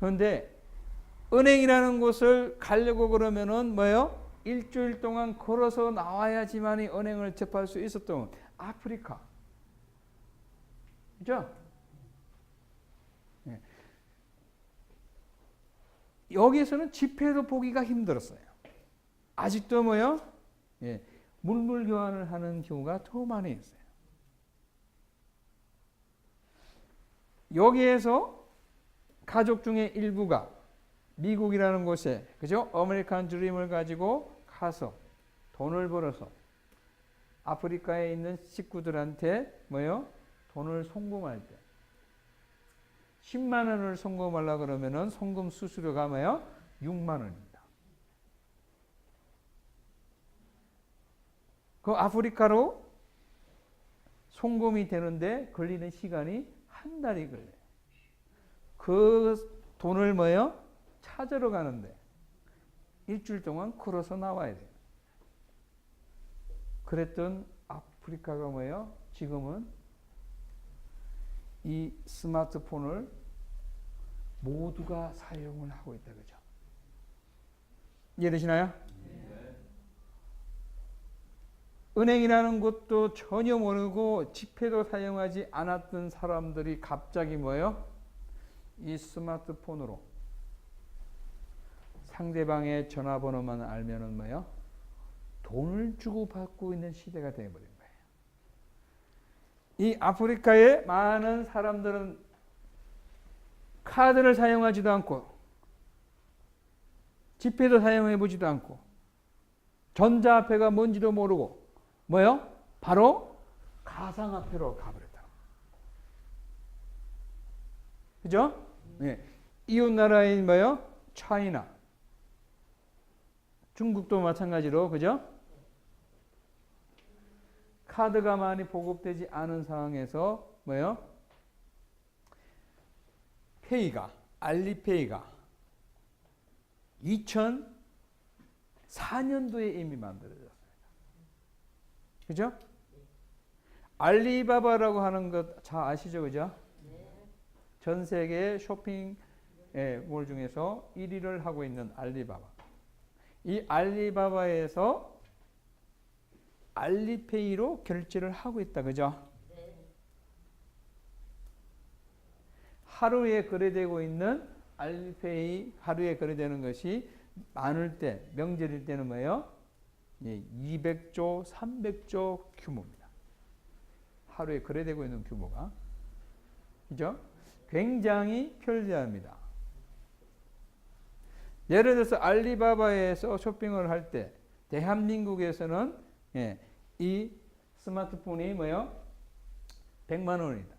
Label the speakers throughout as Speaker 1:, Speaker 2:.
Speaker 1: 그런데 은행이라는 곳을 가려고 그러면은 뭐예요? 일주일 동안 걸어서 나와야지만이 은행을 접할 수 있었던 아프리카. 그죠? 예. 여기에서는 집회도 보기가 힘들었어요. 아직도 뭐요? 예. 물물 교환을 하는 경우가 더 많이 있어요. 여기에서 가족 중에 일부가 미국이라는 곳에 그죠? 아메리칸 드림을 가지고 가서 돈을 벌어서 아프리카에 있는 식구들한테 뭐요? 돈을 송금할 때 10만 원을 송금하려고 그러면은 송금 수수료가 뭐요? 6만 원입니다. 그 아프리카로 송금이 되는데 걸리는 시간이 한 달이 걸려요. 그 돈을 뭐요? 찾으러 가는데 일주일 동안 걸어서 나와야 돼요. 그랬던 아프리카가 뭐예요? 지금은 이 스마트폰을 모두가 사용을 하고 있다. 그죠? 이해되시나요? 네. 은행이라는 것도 전혀 모르고 지폐도 사용하지 않았던 사람들이 갑자기 뭐예요? 이 스마트폰으로 상대방의 전화번호만 알면은 뭐예요? 돈을 주고 받고 있는 시대가 되어버린 거예요. 이 아프리카의 많은 사람들은 카드를 사용하지도 않고 지폐도 사용해 보지도 않고 전자화폐가 뭔지도 모르고 뭐요? 바로 가상화폐로 가버렸다. 그죠? 네. 이웃 나라인 뭐요? 차이나, 중국도 마찬가지로 그죠? 카드가 많이 보급되지 않은 상황에서 뭐요? 페이가 알리페이가 2004년도에 이미 만들어졌습니다. 그죠? 알리바바라고 하는 것 잘 아시죠? 그죠? 전 세계 쇼핑몰 중에서 1위를 하고 있는 알리바바. 이 알리바바에서 알리페이로 결제를 하고 있다. 그죠? 하루에 거래되고 있는 알리페이 하루에 거래되는 것이 많을 때 명절일 때는 뭐예요? 200조, 300조 규모입니다. 하루에 거래되고 있는 규모가. 그죠? 굉장히 편리합니다. 예를 들어서 알리바바에서 쇼핑을 할 때 대한민국에서는 이 스마트폰이 뭐예요? 100만 원이다.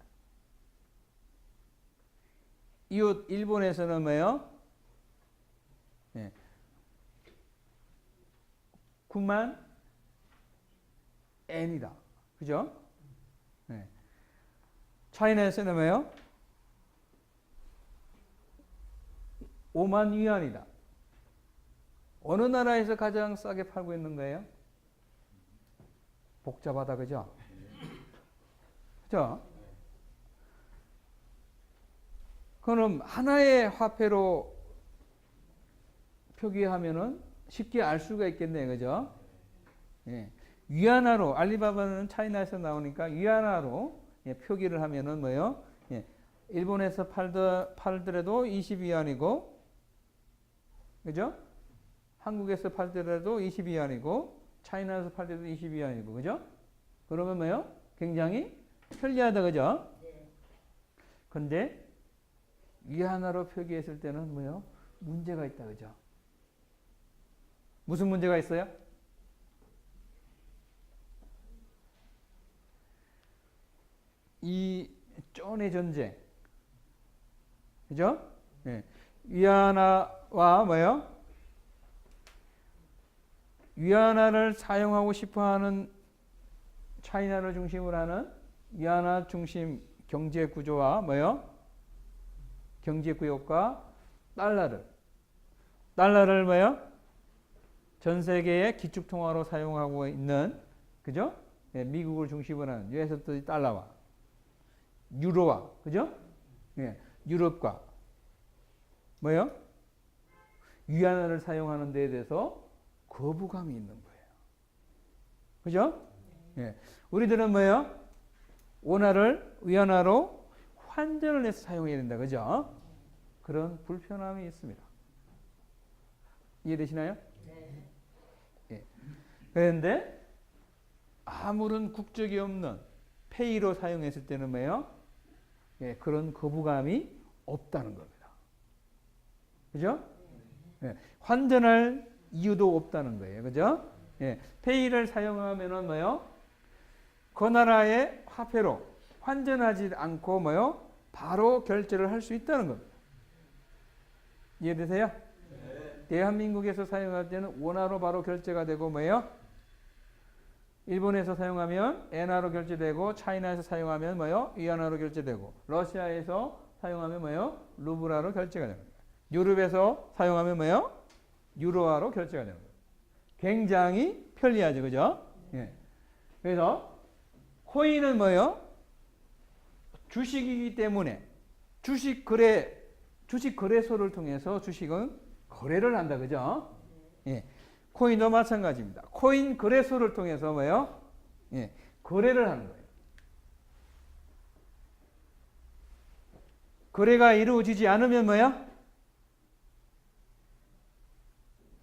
Speaker 1: 이웃 일본에서는 뭐예요? 9만 엔이다. 그죠? 차이나에서는 뭐예요? 5만 위안이다. 어느 나라에서 가장 싸게 팔고 있는 거예요? 복잡하다. 그죠? 그죠? 그럼 하나의 화폐로 표기하면은 쉽게 알 수가 있겠네요. 그죠? 위안화로, 알리바바는 차이나에서 나오니까 위안화로 표기를 하면은 뭐예요? 일본에서 팔더라도 20위안이고, 그죠? 한국에서 팔더라도 20위안이고, 차이나에서 팔 때도 20위안이고, 그죠? 그러면 뭐예요? 굉장히 편리하다. 그죠? 근데 위안화로 표기했을 때는 뭐예요? 문제가 있다. 그죠? 무슨 문제가 있어요? 이 쫀의 전쟁. 그죠? 위안화와 뭐예요? 위안화를 사용하고 싶어 하는 차이나를 중심으로 하는 위안화 중심 경제 구조와 뭐예요? 경제 구역과 달러를 뭐예요? 전 세계의 기축 통화로 사용하고 있는 그죠? 미국을 중심으로 하는 US 달러와 유로와 그죠? 유럽과 뭐요? 위안화를 사용하는 데에 대해서 거부감이 있는 거예요. 그죠? 예. 우리들은 뭐요? 원화를 위안화로 환전을 해서 사용해야 된다. 그죠? 그런 불편함이 있습니다. 이해되시나요? 네. 예. 그런데 아무런 국적이 없는 페이로 사용했을 때는 뭐예요? 예, 그런 거부감이 없다는 겁니다. 그죠? 예, 환전할 이유도 없다는 거예요. 그죠? 예, 페이를 사용하면은 뭐요? 그 나라의 화폐로 환전하지 않고 뭐요? 바로 결제를 할 수 있다는 겁니다. 이해되세요? 네. 대한민국에서 사용할 때는 원화로 바로 결제가 되고 뭐예요? 일본에서 사용하면 엔화로 결제되고, 차이나에서 사용하면 뭐요? 위안화로 결제되고, 러시아에서 사용하면 뭐요? 루블화로 결제가 됩니다. 유럽에서 사용하면 뭐요? 유로화로 결제가 됩니다. 굉장히 편리하죠, 그죠? 예. 그래서 코인은 뭐요? 주식이기 때문에 주식 거래소를 통해서 주식은 거래를 한다, 그죠? 예. 코인도 마찬가지입니다. 코인 거래소를 통해서 뭐요? 예. 거래를 하는 거예요. 거래가 이루어지지 않으면 뭐요?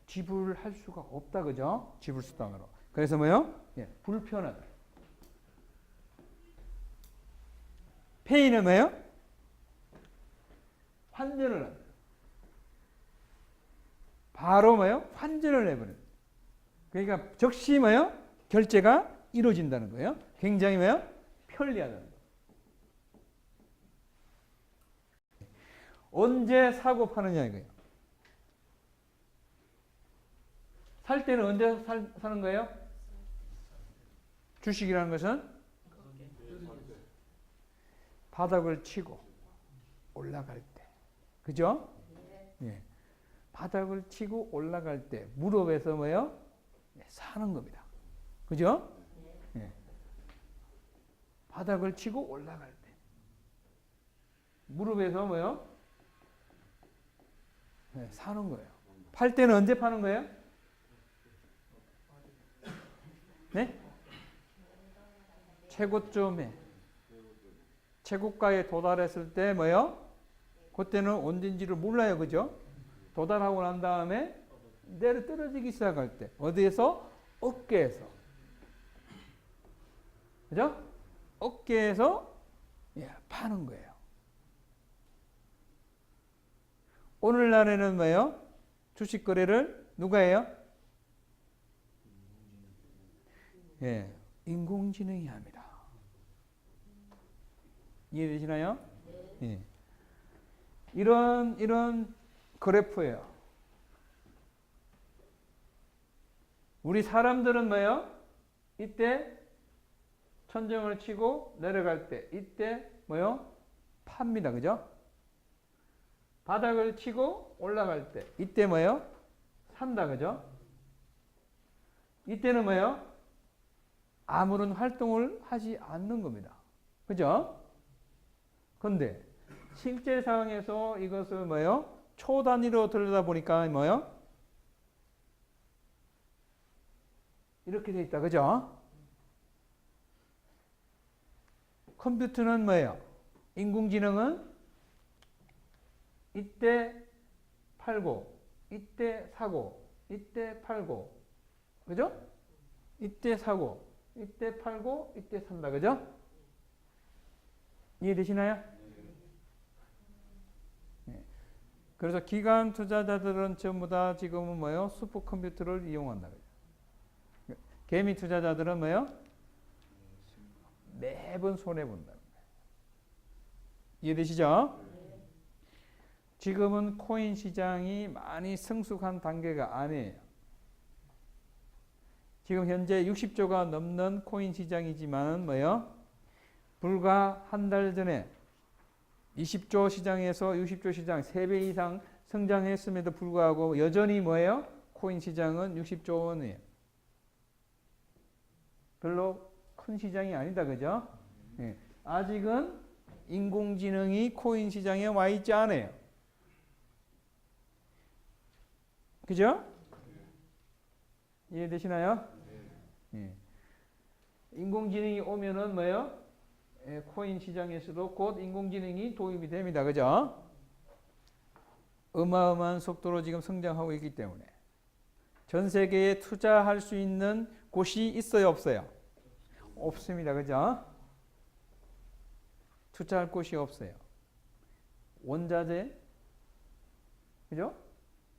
Speaker 1: 지불할 수가 없다, 그죠? 지불 수단으로. 그래서 뭐요? 예. 불편하다. 페이는 뭐요? 환전을 한다. 바로 뭐요? 환전을 해버려요. 그러니까 즉시 뭐요? 결제가 이루어진다는 거예요. 굉장히 뭐요? 편리하다는 거예요. 언제 사고 파느냐 이거예요. 살 때는 언제 사는 거예요? 주식이라는 것은 바닥을 치고 올라갈 때. 그죠? 예. 바닥을 치고 올라갈 때 무릎에서 뭐예요? 사는 겁니다. 그죠? 예. 바닥을 치고 올라갈 때 무릎에서 뭐예요? 네, 사는 거예요. 팔 때는 언제 파는 거예요? 네? 최고점에 최고가에 도달했을 때 뭐예요? 그때는 언제인지를 몰라요. 그죠? 도달하고 난 다음에 내려 떨어지기 시작할 때 어디에서? 어깨에서. 그죠? 어깨에서 파는 거예요. 오늘날에는 뭐예요? 주식 거래를 누가 해요? 예, 인공지능이 합니다. 이해되시나요? 예. 이런 그래프예요. 우리 사람들은 뭐예요? 이때 천정을 치고 내려갈 때 이때 뭐예요? 팝니다. 그죠? 바닥을 치고 올라갈 때 이때 뭐예요? 산다. 그죠? 이때는 뭐예요? 아무런 활동을 하지 않는 겁니다. 그죠? 근데 실제 상황에서 이것을 뭐예요? 초단위로 들여다보니까 뭐예요? 이렇게 돼 있다. 그죠? 컴퓨터는 뭐예요? 인공지능은 이때 팔고 이때 사고 이때 팔고 그죠? 이때 사고 이때 팔고 이때 산다. 그죠? 이해되시나요? 네. 그래서 기관 투자자들은 전부 다 지금은 뭐예요? 슈퍼컴퓨터를 이용한다. 개미 투자자들은 뭐예요? 매번 손해본다. 이해되시죠? 지금은 코인 시장이 많이 성숙한 단계가 아니에요. 지금 현재 60조가 넘는 코인 시장이지만 뭐예요? 불과 한 달 전에 20조 시장에서 60조 시장 3배 이상 성장했음에도 불구하고 여전히 뭐예요? 코인 시장은 60조 원이에요. 별로 큰 시장이 아니다. 그죠? 예. 아직은 인공지능이 코인 시장에 와 있지 않아요. 그죠? 이해되시나요? 예. 인공지능이 오면은 뭐예요? 예, 코인 시장에서도 곧 인공지능이 도입이 됩니다. 그죠? 어마어마한 속도로 지금 성장하고 있기 때문에 전 세계에 투자할 수 있는 곳이 있어요, 없어요? 없습니다. 그죠? 투자할 곳이 없어요. 원자재, 그죠?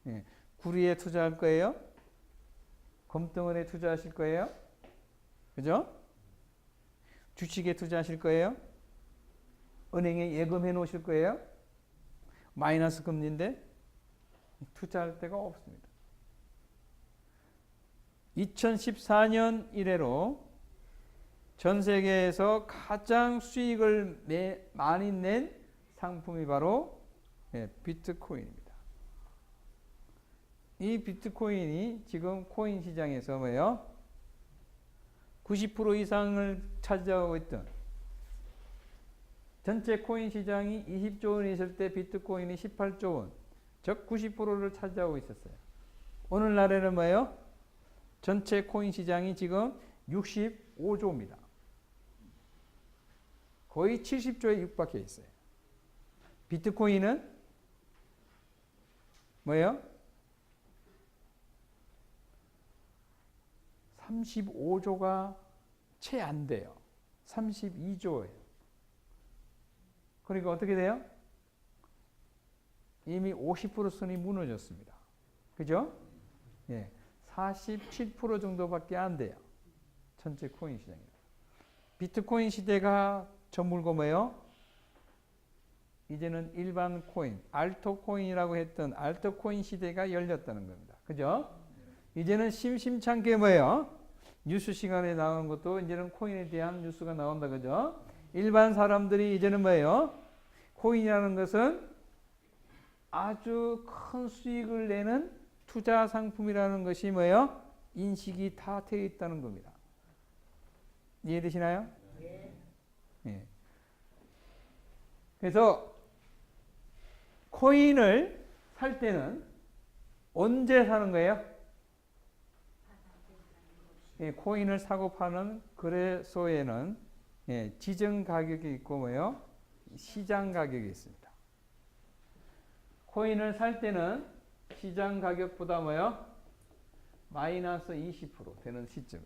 Speaker 1: 예. 구리에 투자할 거예요? 검덩어리에 투자하실 거예요? 그죠? 주식에 투자하실 거예요? 은행에 예금해 놓으실 거예요? 마이너스 금리인데 투자할 데가 없습니다. 2014년 이래로 전 세계에서 가장 수익을 많이 낸 상품이 바로 비트코인입니다. 이 비트코인이 지금 코인 시장에서 뭐예요? 90% 이상을 차지하고 있던 전체 코인 시장이 20조 원이 있을 때 비트코인이 18조 원, 즉 90%를 차지하고 있었어요. 오늘날에는 뭐예요? 전체 코인 시장이 지금 65조입니다. 거의 70조에 육박해 있어요. 비트코인은 뭐예요? 35조가 채 안 돼요. 32조예요. 그러니까 어떻게 돼요? 이미 50% 선이 무너졌습니다. 그죠? 예. 47% 정도밖에 안 돼요. 전체 코인 시장이. 비트코인 시대가 저물고 뭐예요? 이제는 일반 코인, 알트코인이라고 했던 알트코인 시대가 열렸다는 겁니다. 그죠? 이제는 심심찮게 뭐예요? 뉴스 시간에 나오는 것도 이제는 코인에 대한 뉴스가 나온다. 그죠? 일반 사람들이 이제는 뭐예요? 코인이라는 것은 아주 큰 수익을 내는 투자 상품이라는 것이 뭐예요? 인식이 다 되어 있다는 겁니다. 이해되시나요? 네. 예. 그래서 코인을 살 때는 언제 사는 거예요? 예, 코인을 사고 파는 거래소에는 지정 가격이 있고 뭐예요? 시장 가격이 있습니다. 코인을 살 때는 시장 가격보다 뭐예요? 마이너스 20% 되는 시점에.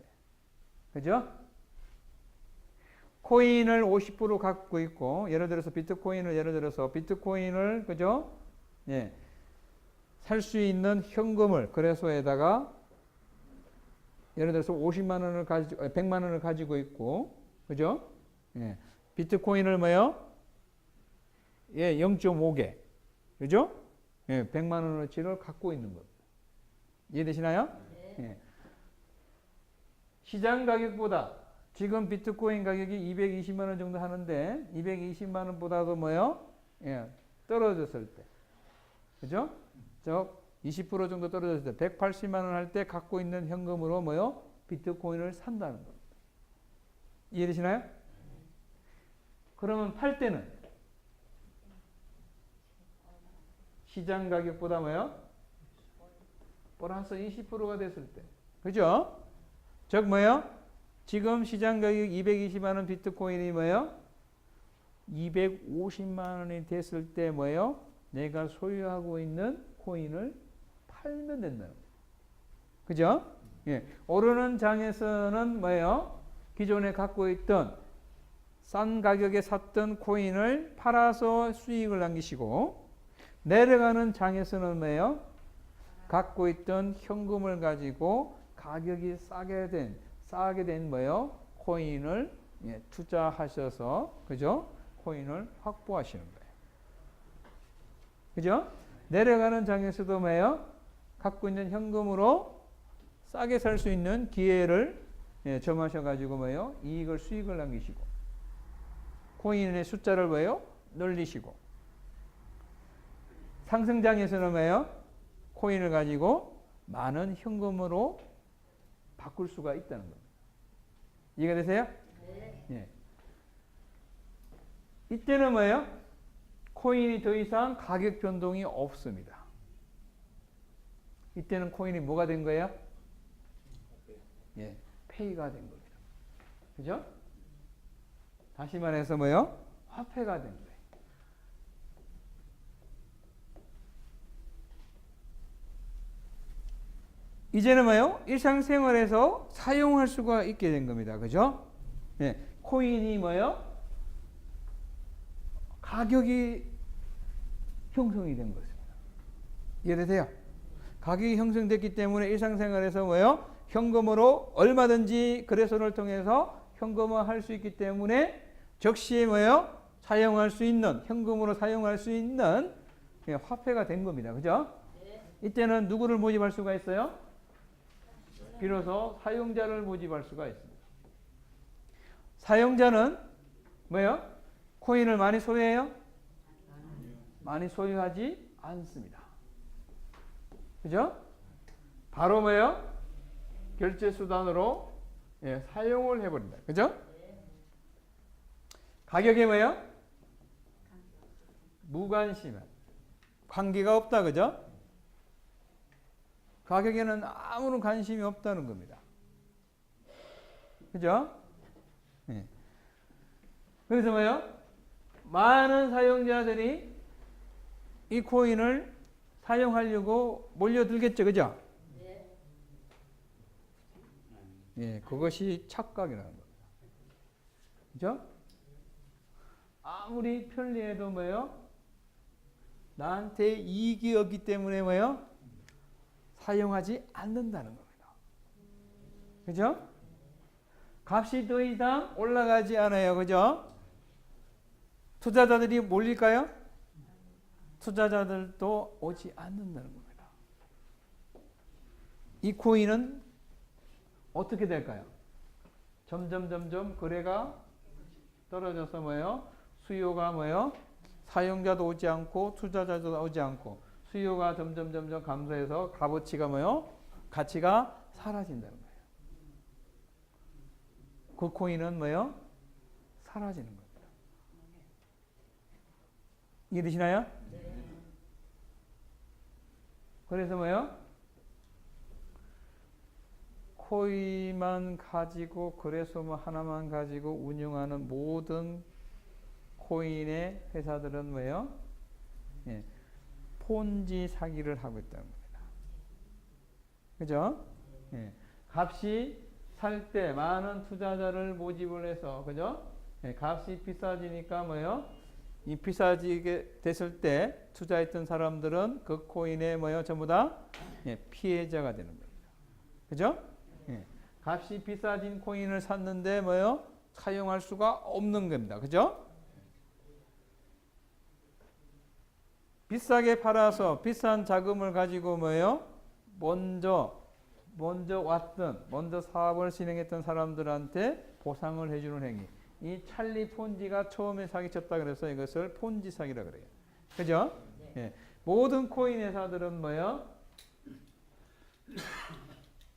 Speaker 1: 그죠? 코인을 50% 갖고 있고, 예를 들어서 비트코인을, 그죠? 예. 살 수 있는 현금을 거래소에다가 예를 들어서 50만 원을 가지고, 100만 원을 가지고 있고, 그죠? 예. 비트코인을 뭐요? 예, 0.5개. 그죠? 예, 100만 원어치를 갖고 있는 겁니다. 이해되시나요? 네. 예. 시장 가격보다 지금 비트코인 가격이 220만 원 정도 하는데 220만 원보다도 뭐요? 예, 떨어졌을 때. 그죠? 즉 20% 정도 떨어졌을 때 180만 원 할 때 갖고 있는 현금으로 뭐요? 비트코인을 산다는 겁니다. 이해되시나요? 그러면 팔 때는 시장 가격보다 뭐요? 플러스 20%가 됐을 때. 그죠? 즉 뭐요? 지금 시장 가격 220만 원 비트코인이 뭐요? 250만 원이 됐을 때 뭐요? 내가 소유하고 있는 코인을 팔면 된다는 거예요. 그죠? 예. 오르는 장에서는 뭐예요? 기존에 갖고 있던 싼 가격에 샀던 코인을 팔아서 수익을 남기시고, 내려가는 장에서는 뭐예요? 갖고 있던 현금을 가지고 가격이 싸게 된 뭐예요? 코인을 투자하셔서, 그죠? 코인을 확보하시는 거예요. 그죠? 내려가는 장에서도 뭐예요? 갖고 있는 현금으로 싸게 살 수 있는 기회를 점하셔가지고 뭐예요? 수익을 남기시고, 코인의 숫자를 뭐예요? 늘리시고, 상승장에서는 뭐예요? 코인을 가지고 많은 현금으로 바꿀 수가 있다는 겁니다. 이해가 되세요? 네. 예. 이때는 뭐예요? 코인이 더 이상 가격 변동이 없습니다. 이때는 코인이 뭐가 된 거예요? 예, 페이가 된 겁니다. 그죠? 다시 말해서 뭐요? 화폐가 된 거예요. 이제는 뭐요? 일상생활에서 사용할 수가 있게 된 겁니다. 그죠? 예, 코인이 뭐요? 가격이 형성이 된 것입니다. 이해되세요? 가격이 형성됐기 때문에 일상생활에서 뭐요? 현금으로 얼마든지 거래소를 통해서 현금화할 수 있기 때문에 즉시 뭐요? 사용할 수 있는, 현금으로 사용할 수 있는 화폐가 된 겁니다. 그죠? 이때는 누구를 모집할 수가 있어요? 비로소 사용자를 모집할 수가 있습니다. 사용자는 뭐예요? 코인을 많이 소유해요? 많이 소유하지 않습니다. 그죠? 바로 뭐예요? 결제 수단으로 사용을 해버린다. 그죠? 가격에 뭐예요? 무관심한. 관계가 없다. 그죠? 가격에는 아무런 관심이 없다는 겁니다. 그죠? 네. 그래서 뭐예요? 많은 사용자들이 이 코인을 사용하려고 몰려들겠죠. 그죠? 네. 예, 그것이 착각이라는 겁니다. 그죠? 아무리 편리해도 뭐예요? 나한테 이익이 없기 때문에 뭐예요? 사용하지 않는다는 겁니다. 그죠? 값이 더 이상 올라가지 않아요. 그죠? 투자자들이 몰릴까요? 투자자들도 오지 않는다는 겁니다. 이 코인은 어떻게 될까요? 점점 거래가 떨어져서 뭐예요? 수요가 뭐예요? 사용자도 오지 않고 투자자도 오지 않고 수요가 점점 감소해서 값어치가 뭐요? 가치가 사라진다는 거예요. 그 코인은 뭐요? 사라지는 겁니다. 이해되시나요? 네. 그래서 뭐요? 코인만 가지고 거래소 하나만 가지고 운영하는 모든 코인의 회사들은 뭐예요? 예. 폰지 사기를 하고 있다는 겁니다. 그죠? 예. 값이 살 때 많은 투자자를 모집을 해서, 그죠? 예. 값이 비싸지니까 뭐예요? 이 비싸지게 됐을 때 투자했던 사람들은 그 코인에 뭐예요? 전부 다 예. 피해자가 되는 겁니다. 그죠? 예. 값이 비싸진 코인을 샀는데 뭐예요? 사용할 수가 없는 겁니다. 그죠? 비싸게 팔아서 비싼 자금을 가지고 뭐예요? 먼저 사업을 진행했던 사람들한테 보상을 해주는 행위. 이 찰리 폰지가 처음에 사기쳤다 그래서 이것을 폰지 사기라 그래요. 그죠? 네. 예. 모든 코인 회사들은 뭐예요?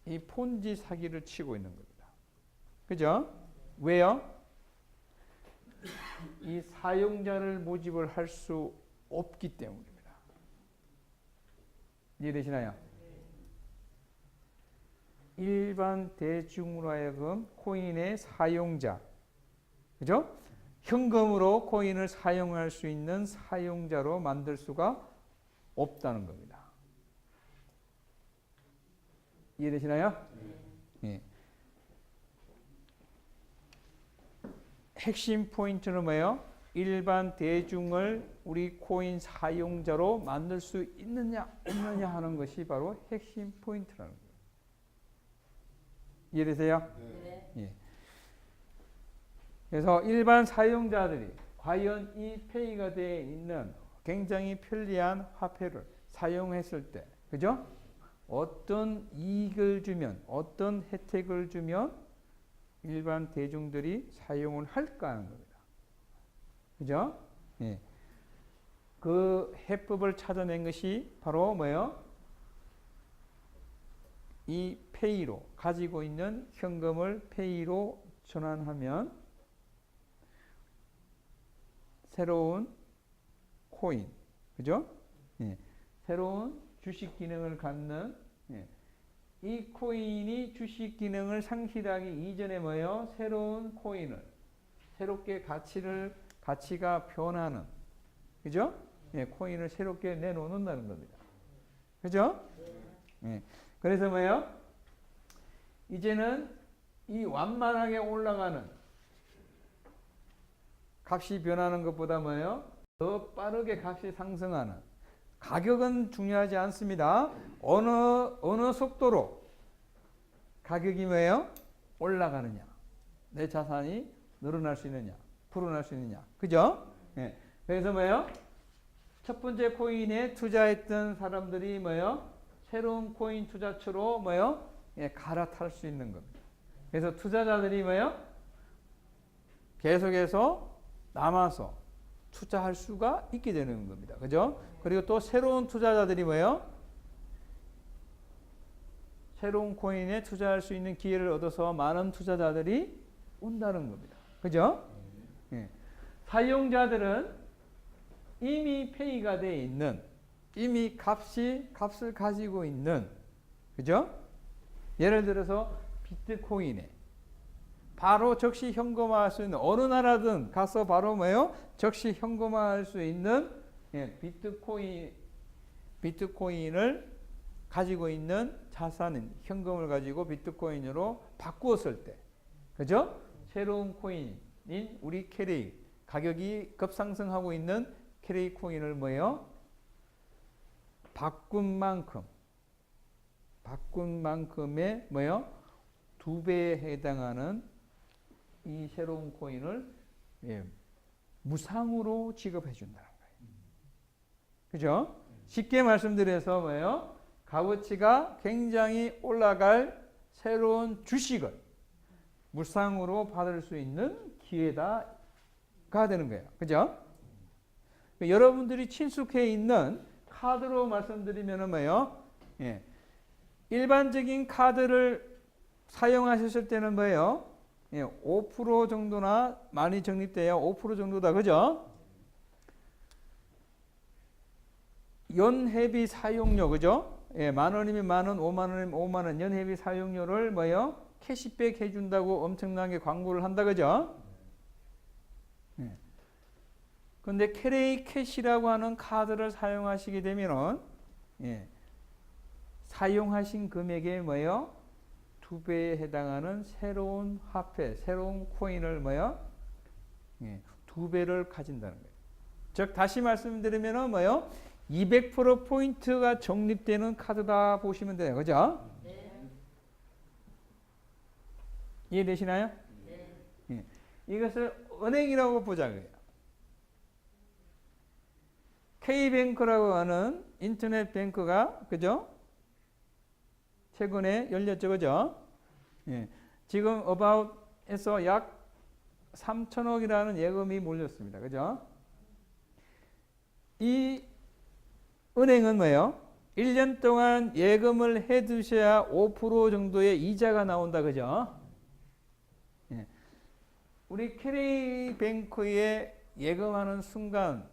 Speaker 1: 이 폰지 사기를 치고 있는 겁니다. 그죠? 왜요? 이 사용자를 모집을 할 수 없기 때문입니다. 이해되시나요? 일반 대중으로 하여금 코인의 사용자, 그죠? 현금으로 코인을 사용할 수 있는 사용자로 만들 수가 없다는 겁니다. 이해되시나요? 네. 핵심 포인트는 뭐예요? 일반 대중을 우리 코인 사용자로 만들 수 있느냐 없느냐 하는 것이 바로 핵심 포인트라는 거예요. 이해되세요? 네. 예. 그래서 일반 사용자들이 과연 이 페이가 되어 있는 굉장히 편리한 화폐를 사용했을 때, 그죠? 어떤 이익을 주면, 어떤 혜택을 주면 일반 대중들이 사용을 할까 하는 겁니다. 그죠? 예. 그 해법을 찾아낸 것이 바로 뭐예요? 이 페이로 가지고 있는 현금을 페이로 전환하면 새로운 코인, 그죠? 예. 새로운 주식 기능을 갖는 예. 이 코인이 주식 기능을 상실하기 이전에 뭐예요? 새로운 코인을 새롭게 가치가 변하는, 그죠? 예, 코인을 새롭게 내놓는다는 겁니다. 그죠? 예. 그래서 뭐예요? 이제는 이 완만하게 올라가는 값이 변하는 것보다 뭐예요? 더 빠르게 값이 상승하는, 가격은 중요하지 않습니다. 어느 속도로 가격이 뭐예요? 올라가느냐, 내 자산이 늘어날 수 있느냐, 불어날 수 있느냐, 그죠? 예. 그래서 뭐예요? 첫 번째 코인에 투자했던 사람들이 뭐예요? 새로운 코인 투자처로 뭐예요? 예, 갈아탈 수 있는 겁니다. 그래서 투자자들이 뭐예요? 계속해서 남아서 투자할 수가 있게 되는 겁니다. 그죠? 그리고 또 새로운 투자자들이 뭐예요? 새로운 코인에 투자할 수 있는 기회를 얻어서 많은 투자자들이 온다는 겁니다. 그죠? 예. 사용자들은 이미 페이가 되어 있는, 이미 값을 가지고 있는, 그죠? 예를 들어서 비트코인에 바로 적시 현금화할 수 있는, 어느 나라든 가서 바로 뭐예요? 적시 현금화할 수 있는, 예, 비트코인을 가지고 있는 자산은 현금을 가지고 비트코인으로 바꾸었을 때, 그죠? 새로운 코인인 우리 캐리, 가격이 급상승하고 있는 캐리 코인을 뭐예요? 바꾼 만큼의 뭐예요? 2배에 해당하는 이 새로운 코인을, 예, 무상으로 지급해 준다는 거예요. 그죠? 쉽게 말씀드려서 뭐예요? 값어치가 굉장히 올라갈 새로운 주식을 무상으로 받을 수 있는 기회가 되는 거예요. 그죠? 여러분들이 친숙해 있는 카드로 말씀드리면 뭐예요? 예. 일반적인 카드를 사용하셨을 때는 뭐예요? 예, 5% 정도나 많이 적립돼야 5% 정도다. 그죠? 연회비 사용료, 그죠? 예, 10,000원이면 10,000원, 50,000원이면 50,000원 연회비 사용료를 뭐예요? 캐시백 해준다고 엄청나게 광고를 한다. 그죠? 예. 근데 캐레이 캐시라고 하는 카드를 사용하시게 되면은, 예, 사용하신 금액에 뭐예요? 2배에 해당하는 새로운 화폐, 새로운 코인을 뭐예요? 예, 2배를 가진다는 거예요. 즉 다시 말씀드리면은 뭐예요? 200% 포인트가 적립되는 카드다 보시면 돼요. 그죠? 네. 이해되시나요? 네. 예. 이것을 은행이라고 보자 그래요. K뱅크라고 하는 인터넷 뱅크가, 그죠? 최근에 열렸죠. 그죠? 예. 지금 어바웃에서 약 3천억이라는 예금이 몰렸습니다. 그죠? 이 은행은 뭐예요? 1년 동안 예금을 해 두셔야 5% 정도의 이자가 나온다. 그죠? 예. 우리 캐리뱅크에 예금하는 순간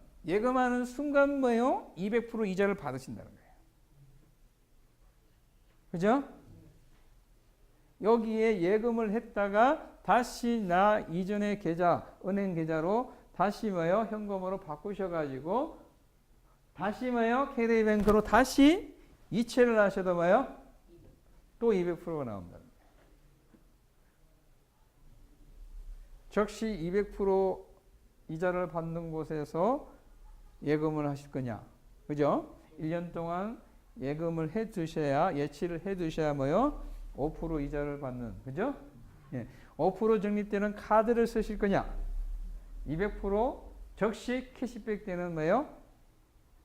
Speaker 1: 뭐예요? 200% 이자를 받으신다는 거예요. 그죠? 여기에 예금을 했다가 다시 나 이전의 계좌, 은행 계좌로 다시 뭐예요? 현금으로 바꾸셔가지고 다시 뭐예요? 캐리뱅크로 다시 이체를 하셔도 뭐예요? 또 200%가 나온다는 거예요. 즉시 200% 이자를 받는 곳에서 예금을 하실 거냐? 그죠? 1년 동안 예금을 해 두셔야, 예치를 해 두셔야 뭐요? 5% 이자를 받는, 그죠? 예. 5% 적립되는 카드를 쓰실 거냐? 200% 즉시 캐시백 되는 뭐요?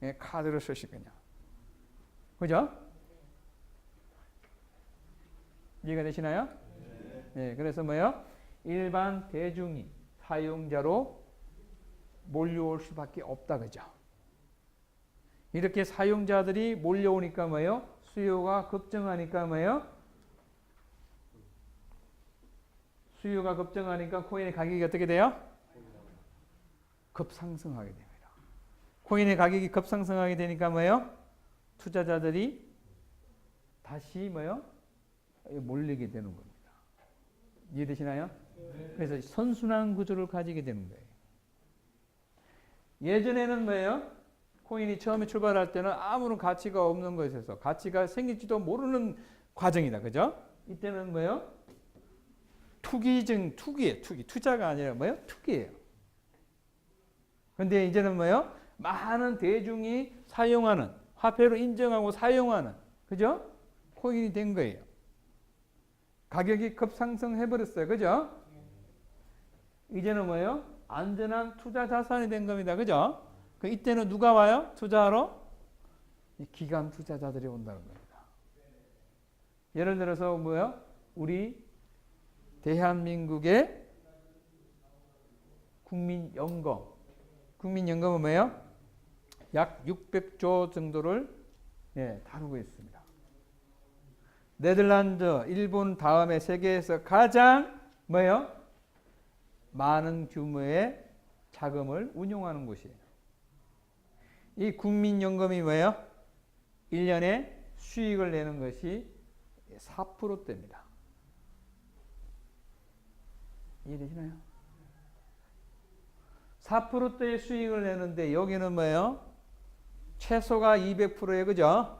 Speaker 1: 예, 카드를 쓰실 거냐? 그죠? 이해가 되시나요? 네. 예, 그래서 뭐요? 일반 대중이 사용자로 몰려올 수밖에 없다. 그죠? 이렇게 사용자들이 몰려오니까 뭐예요? 수요가 급증하니까 뭐예요? 수요가 급증하니까 코인의 가격이 어떻게 돼요? 급상승하게 됩니다. 코인의 가격이 급상승하게 되니까 뭐예요? 투자자들이 다시 뭐요? 몰리게 되는 겁니다. 이해되시나요? 그래서 선순환 구조를 가지게 되는 거예요. 예전에는 뭐예요? 코인이 처음에 출발할 때는 아무런 가치가 없는 것에서 가치가 생길지도 모르는 과정이다. 그죠? 이때는 뭐예요? 투기예요. 투기. 투자가 아니라 뭐예요? 투기예요. 근데 이제는 뭐예요? 많은 대중이 사용하는, 화폐로 인정하고 사용하는, 그죠? 코인이 된 거예요. 가격이 급상승해버렸어요. 그죠? 이제는 뭐예요? 안전한 투자 자산이 된 겁니다. 그죠? 이때는 누가 와요? 투자하러? 기관 투자자들이 온다는 겁니다. 예를 들어서 뭐예요? 우리 대한민국의 국민연금. 국민연금은 뭐예요? 약 600조 정도를 다루고 있습니다. 네덜란드, 일본 다음에 세계에서 가장 뭐예요? 많은 규모의 자금을 운용하는 곳이에요. 이 국민연금이 뭐예요? 1년에 수익을 내는 것이 4%대입니다. 이해되시나요? 4%대의 수익을 내는데 여기는 뭐예요? 최소가 200%예요. 그죠?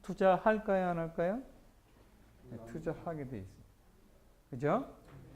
Speaker 1: 투자할까요? 안 할까요? 네, 투자하게 돼 있습니다. 그죠?